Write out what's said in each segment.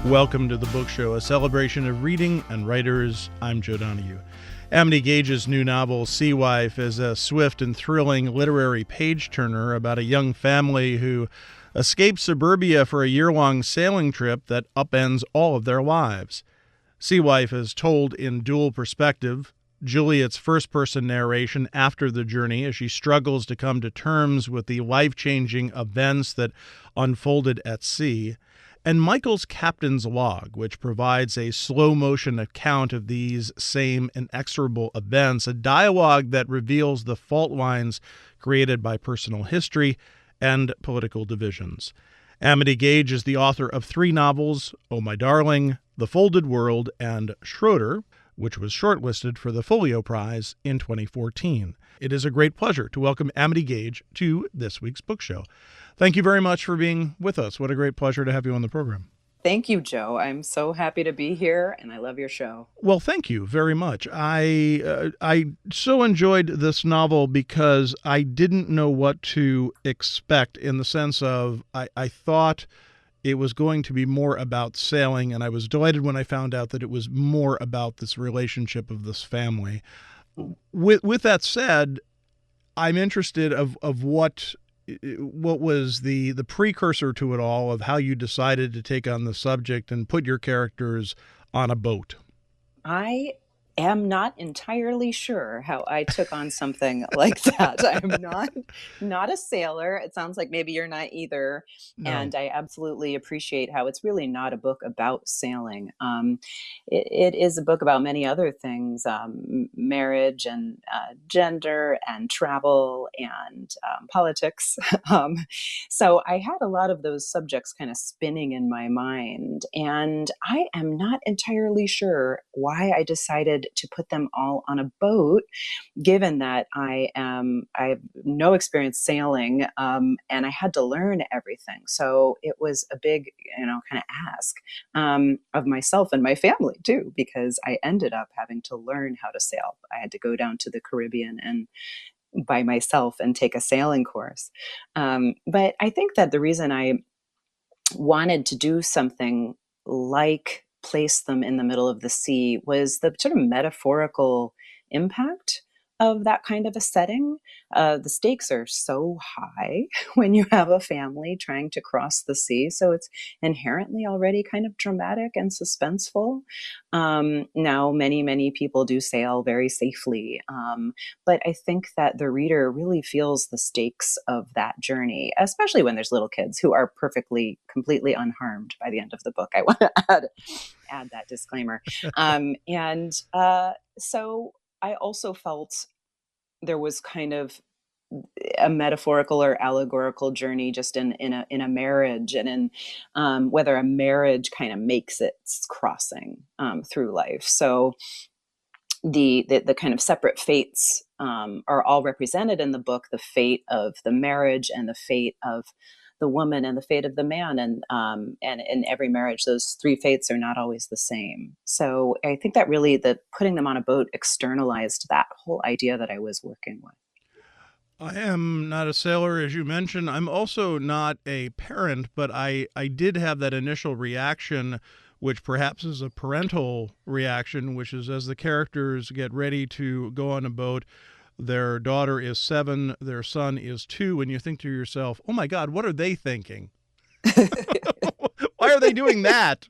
Welcome to the Book Show, a celebration of reading and writers. I'm Joe Donahue. Amity Gaige's new novel, Sea Wife, is a swift and thrilling literary page-turner about a young family who escapes suburbia for a year-long sailing trip that upends all of their lives. Sea Wife is told in dual perspective, Juliet's first-person narration after the journey as she struggles to come to terms with the life-changing events that unfolded at sea, and Michael's captain's log, which provides a slow-motion account of these same inexorable events, a dialogue that reveals the fault lines created by personal history and political divisions. Amity Gaige is the author of 3 novels, Oh My Darling, The Folded World, and Schroeder, which was shortlisted for the Folio Prize in 2014. It is a great pleasure to welcome Amity Gaige to this week's book show. Thank you very much for being with us. What a great pleasure to have you on the program. Thank you, Joe. I'm so happy to be here, and I love your show. Well, thank you very much. I so enjoyed this novel because I didn't know what to expect, in the sense of I thought it was going to be more about sailing, and I was delighted when I found out that it was more about this relationship of this family. With that said, I'm interested of what was the precursor to it all, of how you decided to take on the subject and put your characters on a boat. I am not entirely sure how I took on something like that. I'm not a sailor. It sounds like maybe you're not either. No. And I absolutely appreciate how it's really not a book about sailing. It is a book about many other things, marriage and gender and travel and politics. So I had a lot of those subjects kind of spinning in my mind. And I am not entirely sure why I decided to put them all on a boat, given that I have no experience sailing, and I had to learn everything. So it was a big, kind of ask of myself and my family too, because I ended up having to learn how to sail. I had to go down to the Caribbean and by myself and take a sailing course. But I think that the reason I wanted to do something like place them in the middle of the sea was the sort of metaphorical impact of that kind of a setting. The stakes are so high when you have a family trying to cross the sea. So it's inherently already kind of dramatic and suspenseful. Now, many people do sail very safely. But I think that the reader really feels the stakes of that journey, especially when there's little kids who are completely unharmed by the end of the book. I want to add that disclaimer. So I also felt there was kind of a metaphorical or allegorical journey just in a marriage, and in whether a marriage kind of makes its crossing through life. So the kind of separate fates are all represented in the book: the fate of the marriage and the fate of the woman and the fate of the man. And in every marriage, those 3 fates are not always the same. So I think that really putting them on a boat externalized that whole idea that I was working with. I am not a sailor, as you mentioned. I'm also not a parent, but I did have that initial reaction, which perhaps is a parental reaction, which is as the characters get ready to go on a boat, their daughter is 7, their son is 2, and you think to yourself, oh my God, what are they thinking? Why are they doing that?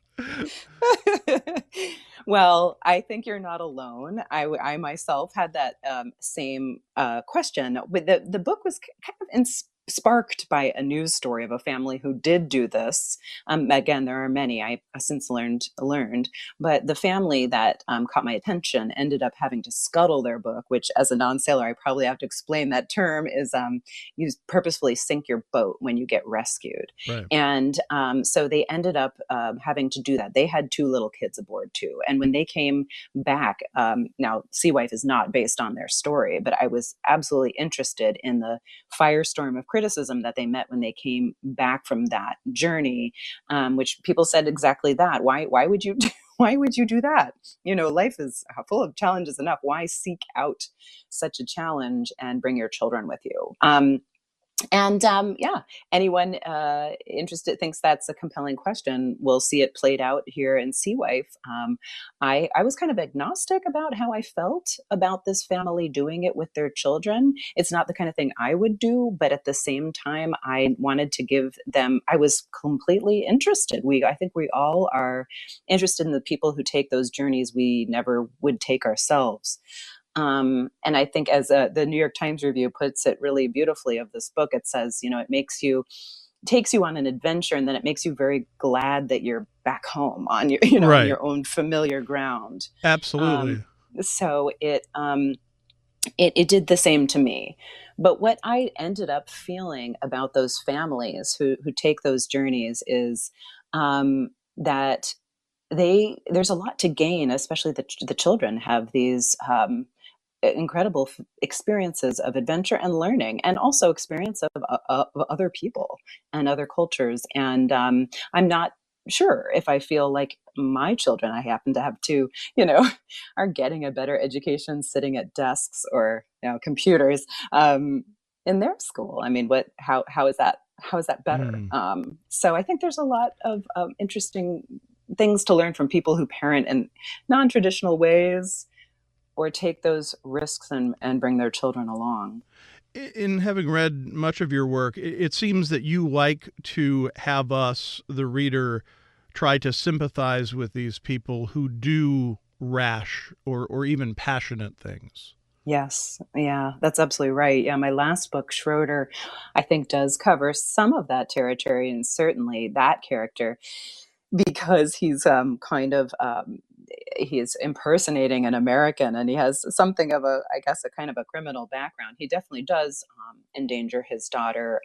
Well, I think you're not alone. I myself had that same question. But the book was kind of sparked by a news story of a family who did do this. Again, there are many I've since learned, but the family that caught my attention ended up having to scuttle their book, which, as a non-sailor, I probably have to explain that term is you purposefully sink your boat when you get rescued. Right. And so they ended up having to do that. They had 2 little kids aboard too. And when they came back, now Sea Wife is not based on their story, but I was absolutely interested in the firestorm of criticism that they met when they came back from that journey, which people said exactly that. Why would you why would you do that? Life is full of challenges enough. Why seek out such a challenge and bring your children with you? And yeah, anyone interested thinks that's a compelling question. We'll see it played out here in Sea Wife. I was kind of agnostic about how I felt about this family doing it with their children. It's not the kind of thing I would do, but at the same time, I wanted to give them. I was completely interested. I think we all are interested in the people who take those journeys we never would take ourselves. And I think, as the New York Times review puts it really beautifully of this book, it says, it takes you on an adventure, and then it makes you very glad that you're back home on your, on Right. your own familiar ground. Um, Absolutely. so it did the same to me. But what I ended up feeling about those families who take those journeys is that there's a lot to gain, especially the children have these incredible experiences of adventure and learning, and also experience of other people and other cultures. And I'm not sure if I feel like my children, I happen to have two, you know, are getting a better education sitting at desks or computers in their school. I mean, how is that? How is that better? Mm. So I think there's a lot of interesting things to learn from people who parent in non-traditional ways or take those risks and bring their children along. In having read much of your work, it seems that you like to have us, the reader, try to sympathize with these people who do rash or even passionate things. Yes, yeah, that's absolutely right. Yeah, my last book, Schroeder, I think does cover some of that territory, and certainly that character, because he's kind of he's impersonating an American, and he has something of a, I guess, a kind of a criminal background. He definitely does endanger his daughter.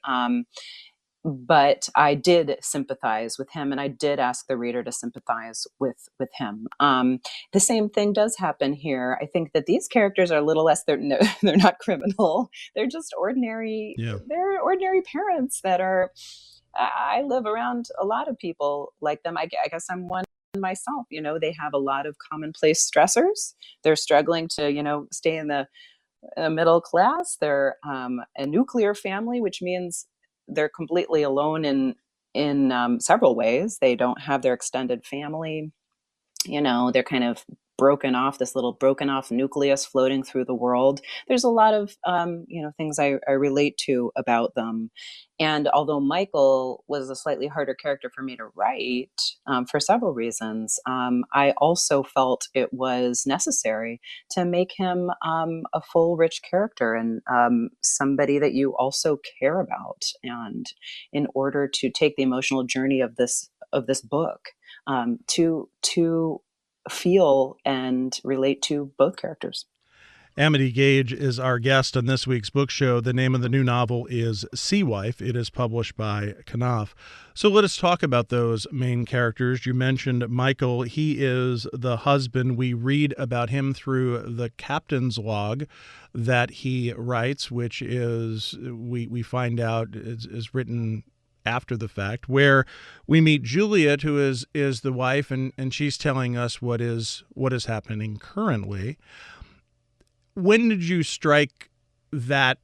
But I did sympathize with him, and I did ask the reader to sympathize with him. The same thing does happen here. I think that these characters are a little less. They're no, they're not criminal. They're just ordinary. Yeah. They're ordinary parents that are. I live around a lot of people like them. I guess I'm one myself. They have a lot of commonplace stressors. They're struggling to stay in the middle class. They're a nuclear family, which means they're completely alone in several ways. They don't have their extended family. They're kind of this little broken off nucleus floating through the world. There's a lot of things I relate to about them. And although Michael was a slightly harder character for me to write for several reasons, I also felt it was necessary to make him a full, rich character, and somebody that you also care about. And in order to take the emotional journey of this book, to feel and relate to both characters. Amity Gaige is our guest on this week's book show. The name of the new novel is Sea Wife. It is published by Knopf. So let us talk about those main characters. You mentioned Michael. He is the husband. We read about him through the captain's log that he writes, which is, we find out, is written after the fact, where we meet Juliet, who is the wife, and she's telling us what is happening currently. When did you strike that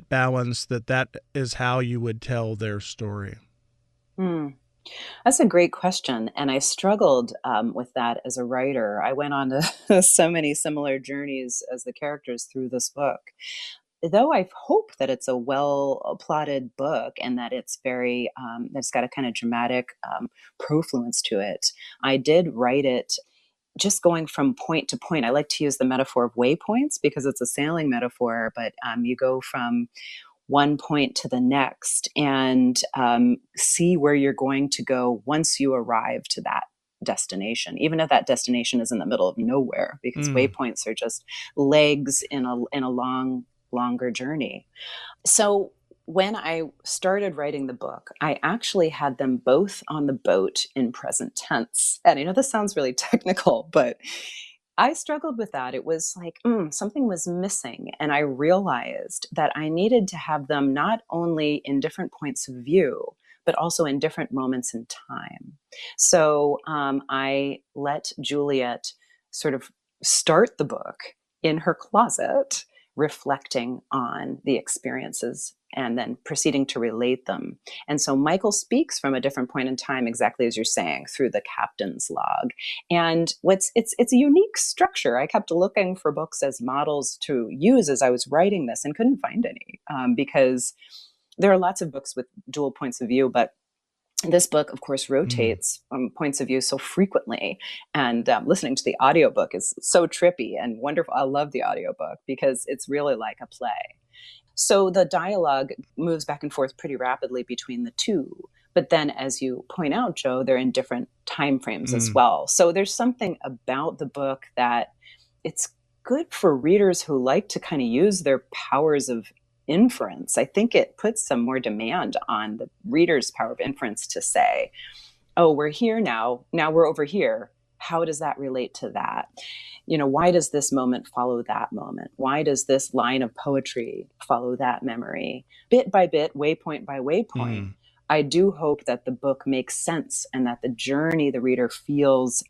balance, that is how you would tell their story? Hmm. That's a great question. And I struggled with that as a writer. I went on to so many similar journeys as the characters through this book. Though I hope that it's a well plotted book and that it's that's got a kind of dramatic profluence to it, I did write it just going from point to point. I like to use the metaphor of waypoints because it's a sailing metaphor, but you go from one point to the next and see where you're going to go once you arrive to that destination, even if that destination is in the middle of nowhere, because Mm. waypoints are just legs in a longer journey. So when I started writing the book, I actually had them both on the boat in present tense. And I know this sounds really technical, but I struggled with that. It was like something was missing. And I realized that I needed to have them not only in different points of view, but also in different moments in time. So I let Juliet sort of start the book in her closet, reflecting on the experiences and then proceeding to relate them. And so Michael speaks from a different point in time, exactly as you're saying, through the captain's log. And it's a unique structure. I kept looking for books as models to use as I was writing this and couldn't find any, because there are lots of books with dual points of view, but this book, of course, rotates points of view so frequently. And listening to the audiobook is so trippy and wonderful. I love the audiobook because it's really like a play. So the dialogue moves back and forth pretty rapidly between the two. But then, as you point out, Joe, they're in different time frames as well. So there's something about the book that it's good for readers who like to kind of use their powers of inference. I think it puts some more demand on the reader's power of inference to say, oh, we're here now we're over here, how does that relate to that? Why does this moment follow that moment? Why does this line of poetry follow that memory? Bit by bit, waypoint by waypoint. I do hope that the book makes sense and that the journey the reader feels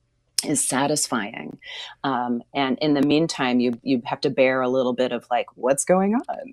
is satisfying. And in the meantime, you have to bear a little bit of like, what's going on?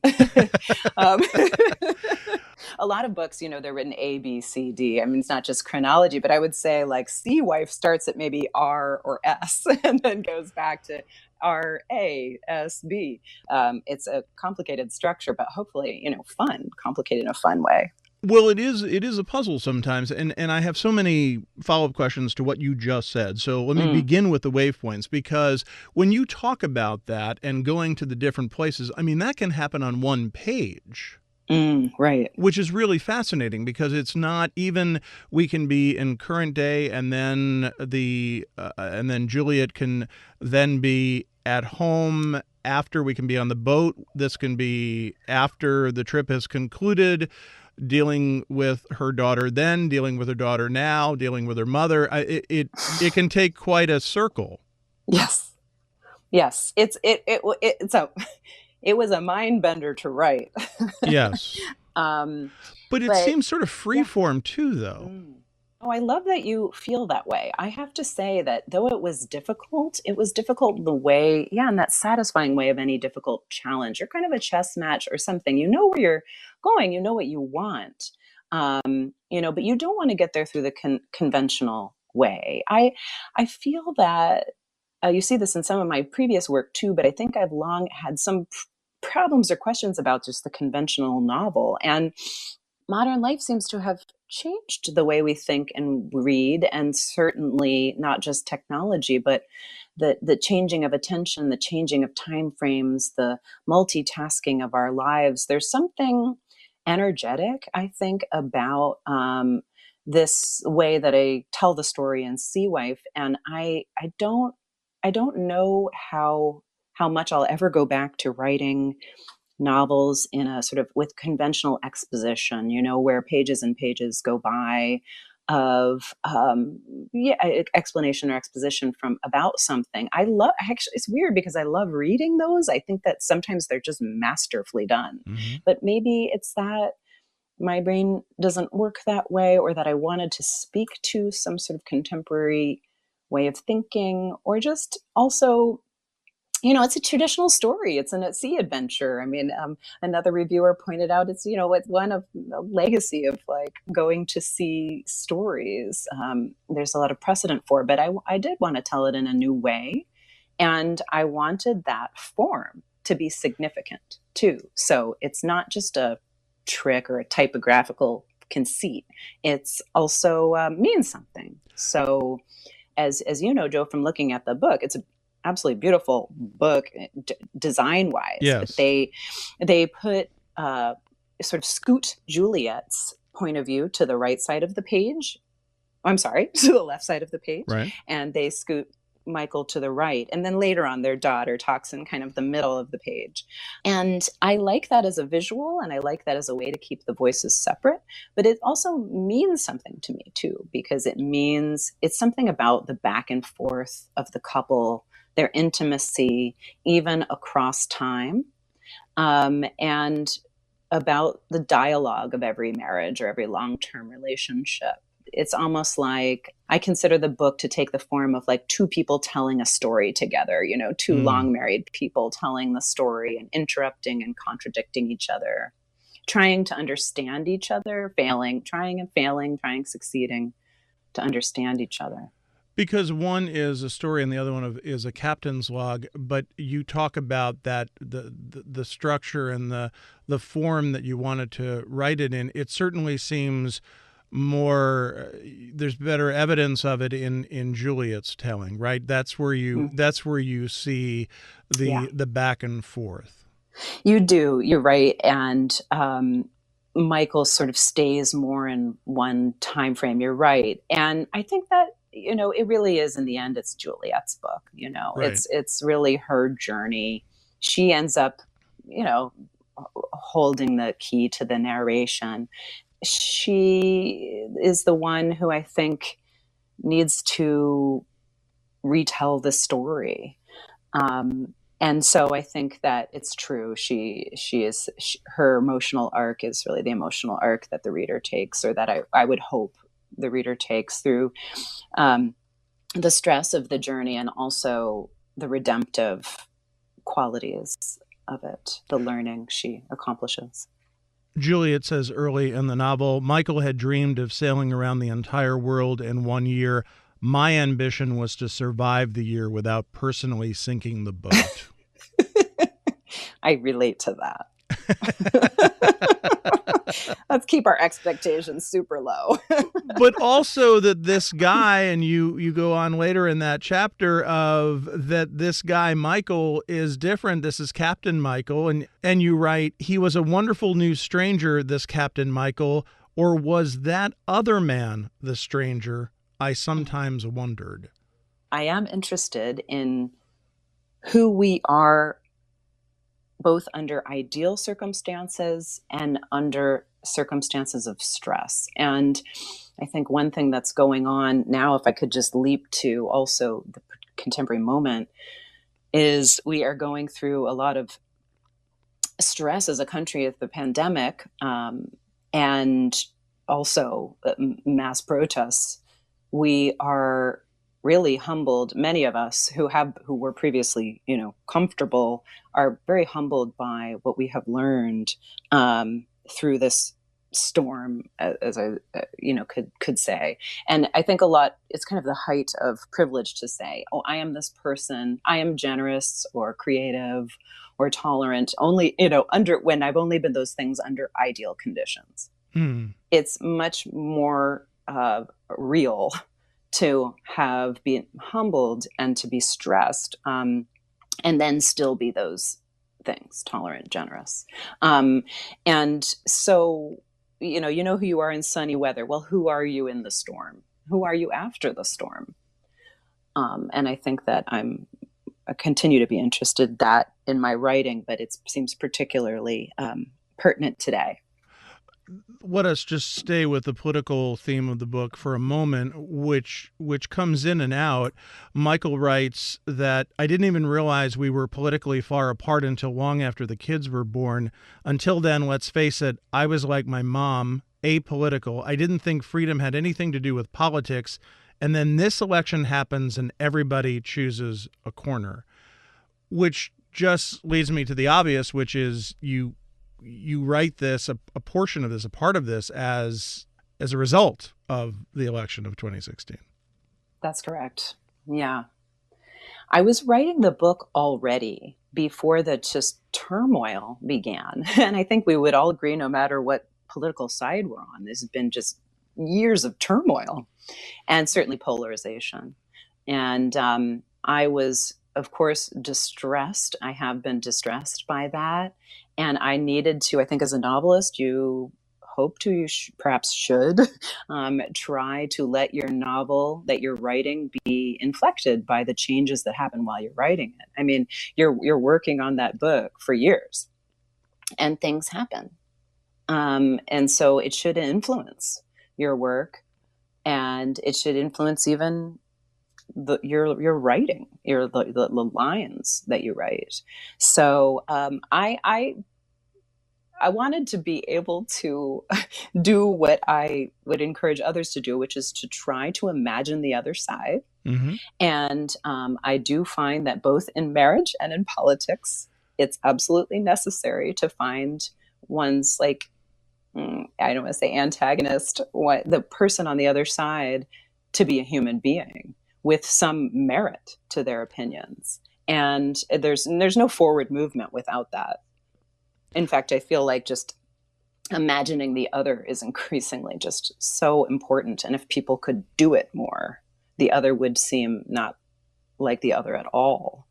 A lot of books, they're written A, B, C, D. I mean, it's not just chronology, but I would say like Sea Wife starts at maybe R or S and then goes back to R, A, S, B. It's a complicated structure, but hopefully, fun, complicated in a fun way. Well, it is a puzzle sometimes, and I have so many follow-up questions to what you just said. So let me begin with the waypoints, because when you talk about that and going to the different places, I mean, that can happen on one page. Right. Which is really fascinating because it's not even we can be in current day and then Juliet can then be at home after we can be on the boat. This can be after the trip has concluded, dealing with her daughter then, dealing with her daughter now, dealing with her mother. It can take quite a circle. Yes. It was a mind bender to write. Yes. But it seems sort of freeform too, though. Oh, I love that you feel that way. I have to say that though it was difficult in the way, in that satisfying way of any difficult challenge. You're kind of a chess match or something. You know where you're going. You know what you want. But you don't want to get there through the conventional way. I feel that you see this in some of my previous work too, but I think I've long had some problems or questions about just the conventional novel. And modern life seems to have changed the way we think and read, and certainly not just technology, but the changing of attention, the changing of time frames, the multitasking of our lives. There's something energetic, I think, about this way that I tell the story in Sea Wife, and I don't know how much I'll ever go back to writing novels in a sort of with conventional exposition, where pages and pages go by of explanation or exposition from about something. Actually, it's weird because I love reading those. I think that sometimes they're just masterfully done. But maybe it's that my brain doesn't work that way, or that I wanted to speak to some sort of contemporary way of thinking, or just also, it's a traditional story. It's an at-sea adventure. I mean, another reviewer pointed out it's one of a legacy of like going to sea stories. There's a lot of precedent for, but I did want to tell it in a new way, and I wanted that form to be significant too. So it's not just a trick or a typographical conceit. It's also means something. So, as you know, Joe, from looking at the book, it's a absolutely beautiful book design wise. Yes. They put sort of scoot Juliet's point of view to the right side of the page. I'm sorry, to the left side of the page. Right. And they scoot Michael to the right. And then later on, their daughter talks in kind of the middle of the page. And I like that as a visual, and I like that as a way to keep the voices separate. But it also means something to me too, because it's something about the back and forth of the couple, their intimacy, even across time, and about the dialogue of every marriage or every long-term relationship. It's almost like I consider the book to take the form of like two people telling a story together, two long married people telling the story and interrupting and contradicting each other, trying to understand each other, failing, trying and failing, trying, succeeding to understand each other. Because one is a story and the other one is a captain's log, but you talk about that the structure and the form that you wanted to write it in. It certainly seems more there's better evidence of it in Juliet's telling, right? That's where you see Yeah, the back and forth. you do. You're right. And Michael sort of stays more in one time frame. You're right. And I think that, it really is, in the end, it's Juliet's book. Right. It's really her journey. She ends up, you know, holding the key to the narration. She is the one who I think needs to retell the story. And so I think that it's true. Her emotional arc is really the emotional arc that the reader takes, or that I would hope the reader takes through the stress of the journey, and also the redemptive qualities of it, the learning she accomplishes. Juliet says early in the novel, Michael had dreamed of sailing around the entire world in 1 year. My ambition was to survive the year without personally sinking the boat. I relate to that. Let's keep our expectations super low. But also that this guy, and you go on later in that chapter of that this guy Michael is different. This is Captain Michael, and you write, he was a wonderful new stranger, this Captain Michael, or was that other man the stranger? I sometimes wondered. I am interested in who we are, both under ideal circumstances and under circumstances of stress. And I think one thing that's going on now, if I could just leap to also the contemporary moment, is we are going through a lot of stress as a country with the pandemic, and also mass protests. We are really humbled. Many of us who were previously, comfortable, are very humbled by what we have learned through this storm, as I, could say. And I think a lot, it's kind of the height of privilege to say, oh, I am this person, I am generous or creative or tolerant, only, under, when I've only been those things under ideal conditions. It's much more real to have been humbled and to be stressed, and then still be those things, tolerant, generous. And so, you know who you are in sunny weather. Well, who are you in the storm? Who are you after the storm? And I think that I continue to be interested that in my writing, but it seems particularly pertinent today. Let us just stay with the political theme of the book for a moment, which comes in and out. Michael writes that I didn't even realize we were politically far apart until long after the kids were born. Until then, let's face it, I was like my mom, apolitical. I didn't think freedom had anything to do with politics. And then this election happens and everybody chooses a corner, which just leads me to the obvious, which is you write this, a portion of this, a part of this, as a result of the election of 2016. That's correct. Yeah. I was writing the book already before the just turmoil began. And I think we would all agree, no matter what political side we're on, this has been just years of turmoil and certainly polarization. And I was, of course, distressed. I have been distressed by that. And I needed to, I think as a novelist, you hope to, perhaps should, try to let your novel that you're writing be inflected by the changes that happen while you're writing it. I mean, you're working on that book for years and things happen. And so it should influence your work, and it should influence even your writing, the lines that you write. So I wanted to be able to do what I would encourage others to do, which is to try to imagine the other side. Mm-hmm. And I do find that both in marriage and in politics, it's absolutely necessary to find one's I don't want to say antagonist, what the person on the other side to be a human being with some merit to their opinions. And there's no forward movement without that. In fact, I feel like just imagining the other is increasingly just so important. And if people could do it more, the other would seem not like the other at all.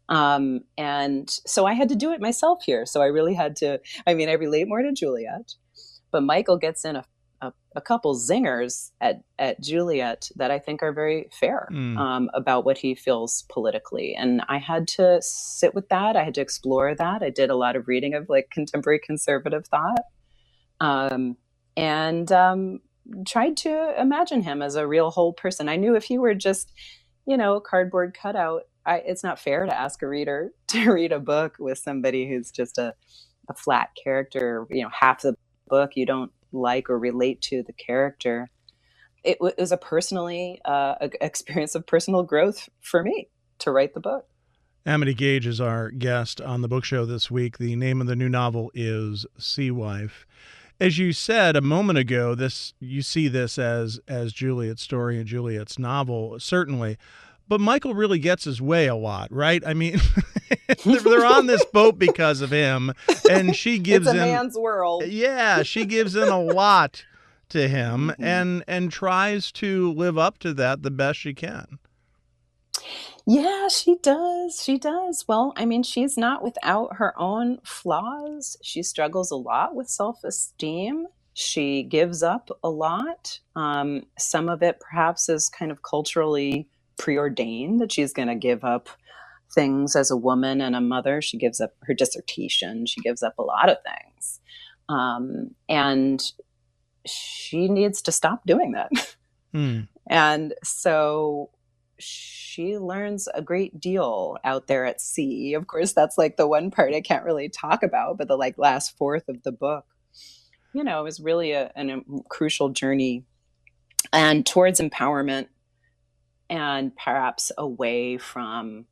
And so I had to do it myself here. So I really had to, I mean, I relate more to Juliet, but Michael gets in a couple zingers at Juliet that I think are very fair about what he feels politically. And I had to sit with that. I had to explore that. I did a lot of reading of like contemporary conservative thought, and tried to imagine him as a real whole person. I knew if he were just, a cardboard cutout, it's not fair to ask a reader to read a book with somebody who's just a flat character. Half the book you don't like or relate to the character. It was a personally experience of personal growth for me to write the book. Amity Gaige is our guest on the book show this week. The name of the new novel is Sea Wife. As you said a moment ago, you see this as Juliet's story and Juliet's novel, certainly. But Michael really gets his way a lot, right? I mean, they're on this boat because of him, and she gives it's a man's world. Yeah, she gives in a lot to him, and tries to live up to that the best she can. Yeah, she does. She does. Well, I mean, she's not without her own flaws. She struggles a lot with self-esteem. She gives up a lot. Some of it perhaps is kind of culturally preordained that she's going to give up things as a woman and a mother. She gives up her dissertation. She gives up a lot of things. And she needs to stop doing that. And so she learns a great deal out there at sea. Of course, that's like the one part I can't really talk about, but the like last fourth of the book, it was really a crucial journey and towards empowerment, and perhaps away from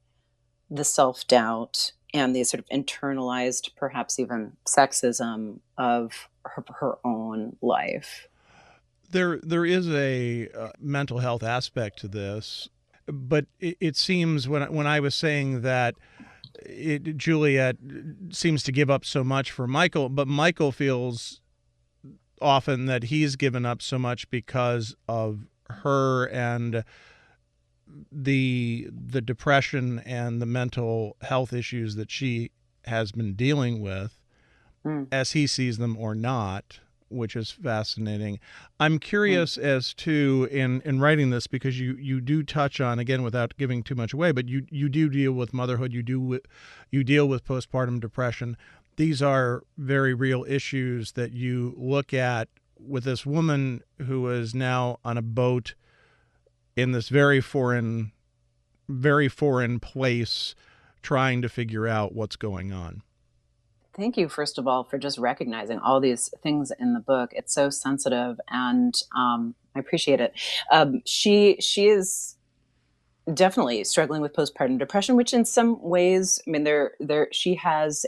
the self-doubt and the sort of internalized, perhaps even sexism of her own life. There is a mental health aspect to this, but it seems when I was saying that Juliet seems to give up so much for Michael, but Michael feels often that he's given up so much because of her and the depression and the mental health issues that she has been dealing with, as he sees them or not, which is fascinating. I'm curious as to, in writing this, because you do touch on, again, without giving too much away, but you do deal with motherhood, you deal with postpartum depression. These are very real issues that you look at with this woman who is now on a boat in this very foreign place, trying to figure out what's going on. Thank you, first of all, for just recognizing all these things in the book. It's so sensitive, and I appreciate it. She is definitely struggling with postpartum depression, which in some ways, I mean, she has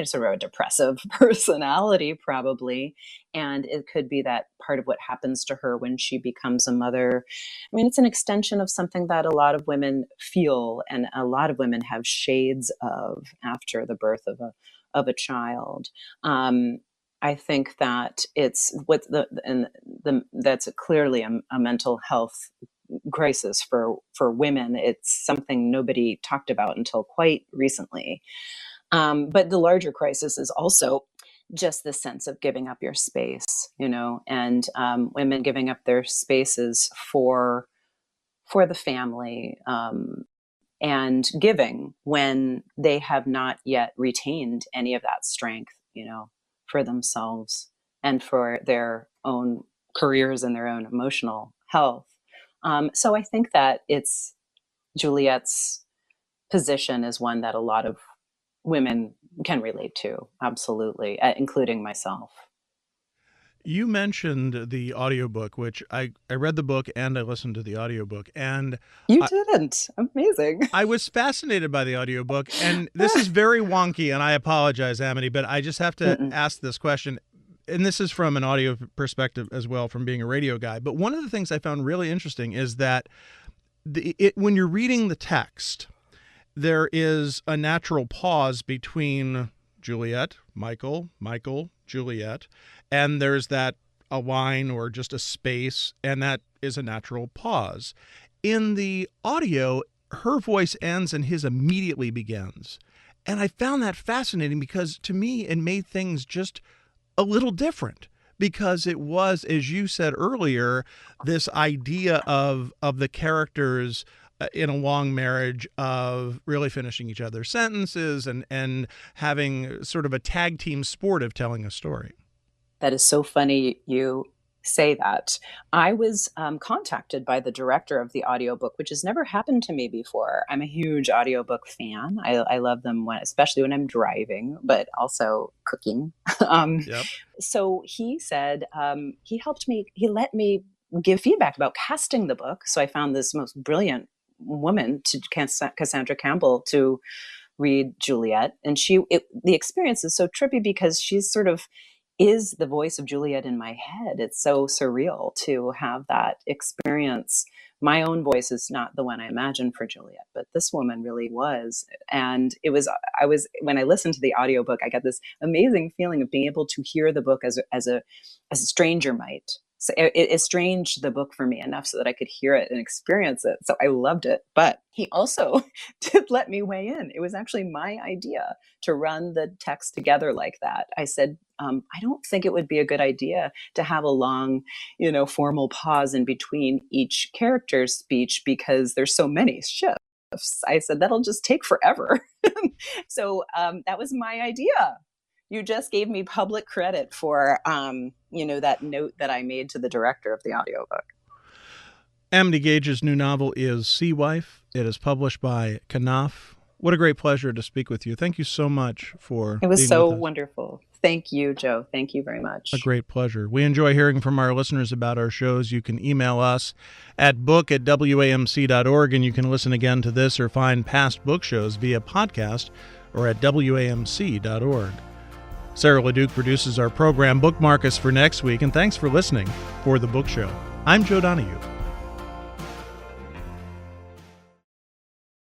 sort of a depressive personality, probably. And it could be that part of what happens to her when she becomes a mother. I mean, it's an extension of something that a lot of women feel, and a lot of women have shades of after the birth of a child. I think that it's that's clearly a mental health crisis for women. It's something nobody talked about until quite recently. But the larger crisis is also just the sense of giving up your space, and women giving up their spaces for the family, and giving when they have not yet retained any of that strength, for themselves and for their own careers and their own emotional health. So I think that it's Juliet's position is one that a lot of women can relate to, absolutely, including myself. You mentioned the audiobook, which I read the book and I listened to the audiobook. And you didn't. Amazing. I was fascinated by the audiobook. And this is very wonky, and I apologize, Amity, but I just have to ask this question. and this is from an audio perspective as well, from being a radio guy, but one of the things I found really interesting is that when you're reading the text, there is a natural pause between Juliet, Michael, Juliet, and there's a line or just a space, and that is a natural pause. In the audio, her voice ends and his immediately begins. And I found that fascinating because to me, it made things just a little different, because it was, as you said earlier, this idea of the characters in a long marriage of really finishing each other's sentences and having sort of a tag team sport of telling a story. That is so funny you say that. I was contacted by the director of the audiobook, which has never happened to me before. I'm a huge audiobook fan. I love them, especially when I'm driving, but also cooking. Yep. So he said, he let me give feedback about casting the book. So I found this most brilliant woman, Cassandra Campbell, to read Juliet. And the experience is so trippy because she's sort of is the voice of Juliet in my head. It's so surreal to have that experience. My own voice is not the one I imagined for Juliet, but this woman really was. And when I listened to the audiobook, I got this amazing feeling of being able to hear the book as a stranger might. So it estranged the book for me enough so that I could hear it and experience it. So I loved it. But he also did let me weigh in. It was actually my idea to run the text together like that. I said, I don't think it would be a good idea to have a long, formal pause in between each character's speech because there's so many shifts. I said, that'll just take forever. So that was my idea. You just gave me public credit for, that note that I made to the director of the audiobook. Amity Gaige's new novel is Sea Wife. It is published by Knopf. What a great pleasure to speak with you. Thank you so much for It was being so with us. Wonderful. Thank you, Joe. Thank you very much. A great pleasure. We enjoy hearing from our listeners about our shows. You can email us at book@wamc.org, and you can listen again to this or find past book shows via podcast or at wamc.org. Sarah LeDuc produces our program. Bookmark us for next week, and thanks for listening for The Book Show. I'm Joe Donahue.